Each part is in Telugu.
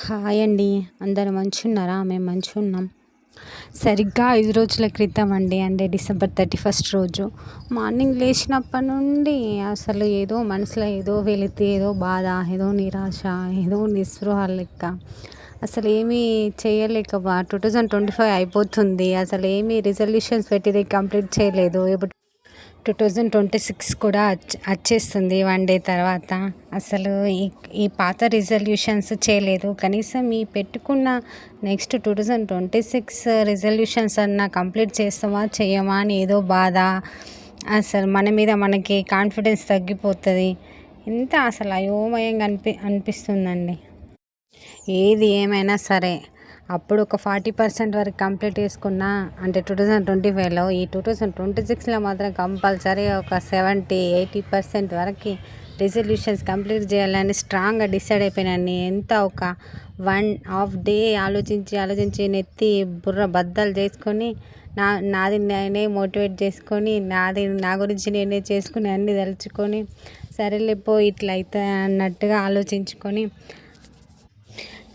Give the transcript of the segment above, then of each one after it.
హాయ్ అండి. అందరూ మంచున్నారా? మేము మంచున్నాం. సరిగ్గా 5 రోజుల క్రితం అండి, అంటే డిసెంబర్ 31 రోజు మార్నింగ్ లేచినప్పటి నుండి అసలు ఏదో మనసులో ఏదో వెలితి, ఏదో బాధ, ఏదో నిరాశ, ఏదో నిస్పృహ లెక్క. అసలు ఏమీ చేయలేక 2025 అయిపోతుంది. అసలు ఏమీ రిజల్యూషన్స్ పెట్టి కంప్లీట్ చేయలేదు. ఇప్పుడు 2026 కూడా వచ్చేస్తుంది 1 డే తర్వాత. అసలు ఈ పాత రిజల్యూషన్స్ చేయలేదు. కనీసం ఈ పెట్టుకున్న నెక్స్ట్ 2026 రిజల్యూషన్స్ అన్నా కంప్లీట్ చేస్తామా చెయ్యమా అని ఏదో బాధ. అసలు మన మీద మనకి కాన్ఫిడెన్స్ తగ్గిపోతుంది. ఇంత అసలు అయోమయంగా అనిపిస్తుందండి. ఏది ఏమైనా సరే అప్పుడు ఒక 40% వరకు కంప్లీట్ చేసుకున్నా, అంటే 2025లో, ఈ 2026లో మాత్రం కంపల్సరీ ఒక 70-80% వరకు రిజల్యూషన్స్ కంప్లీట్ చేయాలని స్ట్రాంగ్గా డిసైడ్ అయిపోయినాను. ఎంత ఒక 1.5 డే ఆలోచించి నెత్తి బుర్ర బద్దలు చేసుకొని నాది నేనే మోటివేట్ చేసుకొని నా గురించి నేనే చేసుకుని అన్నీ తలుచుకొని సరేలేపో ఇట్లా అయితే అన్నట్టుగా ఆలోచించుకొని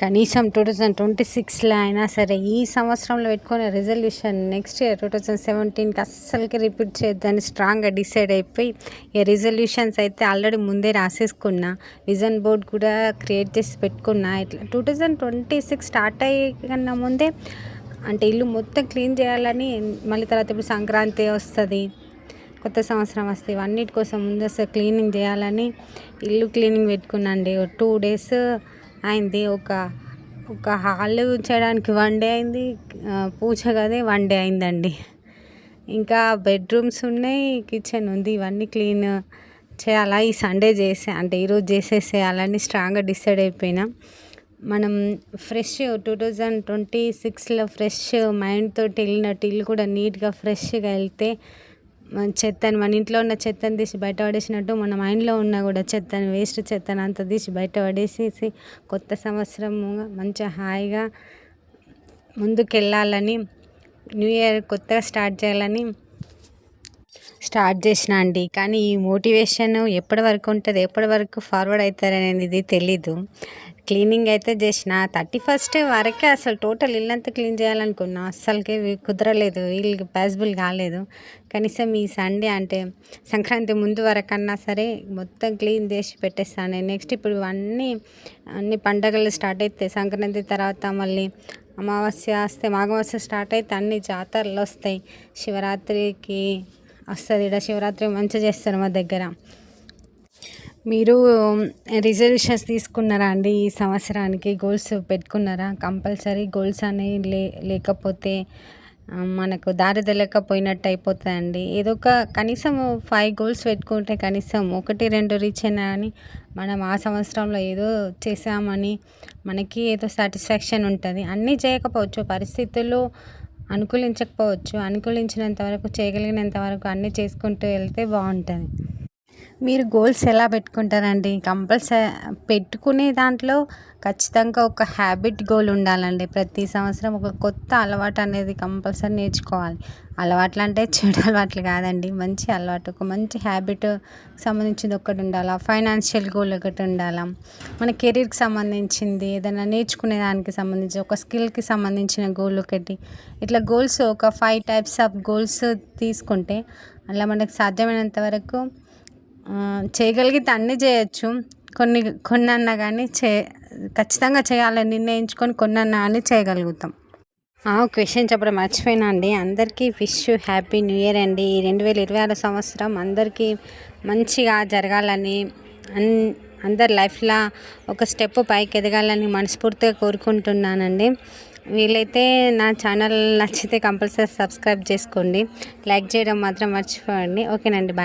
కనీసం 2026లో అయినా సరే ఈ సంవత్సరంలో పెట్టుకునే రిజల్యూషన్ నెక్స్ట్ ఇయర్ 2017కి అస్సలకి రిపీట్ చేయొద్దని స్ట్రాంగ్గా డిసైడ్ అయిపోయి, ఈ రిజల్యూషన్స్ అయితే ఆల్రెడీ ముందే రాసేసుకున్నా, విజన్ బోర్డ్ కూడా క్రియేట్ చేసి పెట్టుకున్నా. ఇట్లా 2026 స్టార్ట్ అయ్యే కన్నా ముందే అంటే ఇల్లు మొత్తం క్లీన్ చేయాలని, మళ్ళీ తర్వాత ఇప్పుడు సంక్రాంతి వస్తుంది, కొత్త సంవత్సరం వస్తుంది, ఇవన్నిటి కోసం ముందు అసలు క్లీనింగ్ చేయాలని ఇల్లు క్లీనింగ్ పెట్టుకున్నాండి. 2 డేస్ అయింది. ఒక హాల్ చేయడానికి 1 డే అయింది. పూజ గది 1 డే అయిందండి. ఇంకా బెడ్రూమ్స్ ఉన్నాయి, కిచెన్ ఉంది, ఇవన్నీ క్లీన్ చేయాలా. ఈ సండే అంటే ఈరోజు చేసేసేయాలని స్ట్రాంగ్గా డిసైడ్ అయిపోయినా. మనం ఫ్రెష్ 2026లో ఫ్రెష్ మైండ్ తోటి వెళ్ళినట్టు ఇల్లు కూడా నీట్గా ఫ్రెష్గా వెళ్తే, చెత్తని మన ఇంట్లో ఉన్న చెత్తని తీసి బయట పడేసినట్టు మన మైండ్లో ఉన్న కూడా చెత్తని, వేస్ట్ చెత్తని అంతా తీసి బయట పడేసేసి కొత్త సంవత్సరంగా మంచిగా హాయిగా ముందుకెళ్ళాలని, న్యూ ఇయర్ కొత్తగా స్టార్ట్ చేయాలని స్టార్ట్ చేసిన అండి. కానీ ఈ మోటివేషన్ ఎప్పటి వరకు ఉంటుంది, ఎప్పటి వరకు ఫార్వర్డ్ అవుతారనేది తెలీదు. క్లీనింగ్ అయితే చేసిన 31st వరకే అసలు టోటల్ ఇల్లంతా క్లీన్ చేయాలనుకున్నా, అస్సలకే కుదరలేదు, వీళ్ళకి పాసిబుల్ కాలేదు. కనీసం ఈ సండే అంటే సంక్రాంతి ముందు వరకన్నా సరే మొత్తం క్లీన్ చేసి పెట్టేస్తాను. నెక్స్ట్ ఇప్పుడు అన్ని పండగలు స్టార్ట్ అయితే, సంక్రాంతి తర్వాత మళ్ళీ అమావాస్య వస్తే, మాఘమాస్య స్టార్ట్ అయితే అన్ని జాతరలు వస్తాయి. శివరాత్రికి వస్తుంది, ఇక్కడ శివరాత్రి మంచిగా చేస్తారు మా దగ్గర. మీరు రిజల్యూషన్స్ తీసుకున్నారా అండి? ఈ సంవత్సరానికి గోల్స్ పెట్టుకున్నారా? కంపల్సరీ గోల్స్ అనేవి లేకపోతే మనకు దారి తెలియకపోయినట్టు అయిపోతుందండి. ఏదో ఒక కనీసం 5 గోల్స్ పెట్టుకుంటే కనీసం 1-2 రీచ్ అయినా కానీ మనం ఆ సంవత్సరంలో ఏదో చేసామని మనకి ఏదో సాటిస్ఫాక్షన్ ఉంటుంది. అన్నీ చేయకపోవచ్చు, పరిస్థితులు అనుకూలించకపోవచ్చు, అనుకూలించినంత వరకు, చేయగలిగినంత వరకు అన్నీ చేసుకుంటూ వెళ్తే బాగుంటుంది. మీరు గోల్స్ ఎలా పెట్టుకుంటారండి? కంపల్సరీ పెట్టుకునే దాంట్లో ఖచ్చితంగా ఒక హ్యాబిట్ గోల్ ఉండాలండి. ప్రతి సంవత్సరం ఒక కొత్త అలవాటు అనేది కంపల్సరీ నేర్చుకోవాలి. అలవాట్లు అంటే చెడు అలవాట్లు కాదండి, మంచి అలవాటు, ఒక మంచి హ్యాబిట్ సంబంధించింది ఒకటి ఉండాలా. ఫైనాన్షియల్ గోల్ ఒకటి ఉండాలా. మన కెరీర్కి సంబంధించింది, ఏదైనా నేర్చుకునే దానికి సంబంధించి ఒక స్కిల్కి సంబంధించిన గోల్ ఒకటి. ఇట్లా గోల్స్ ఒక 5 టైప్స్ ఆఫ్ గోల్స్ తీసుకుంటే అలా మనకు సాధ్యమైనంత వరకు చేయగలిగితే అన్నీ చేయొచ్చు. కొన్నన్నా కానీ ఖచ్చితంగా చేయాలని నిర్ణయించుకొని కొన్నన్నా అని చేయగలుగుతాం. ఒక విషయం చెప్పడం మర్చిపోయినా అండి, అందరికీ విష్ హ్యాపీ న్యూ ఇయర్ అండి. 2026 సంవత్సరం అందరికీ మంచిగా జరగాలని, అందరి లైఫ్లో ఒక స్టెప్ పైకి ఎదగాలని మనస్ఫూర్తిగా కోరుకుంటున్నానండి. వీలైతే నా ఛానల్ నచ్చితే కంపల్సరీ సబ్స్క్రైబ్ చేసుకోండి, లైక్ చేయడం మాత్రం మర్చిపోండి. ఓకేనండి, బాయ్.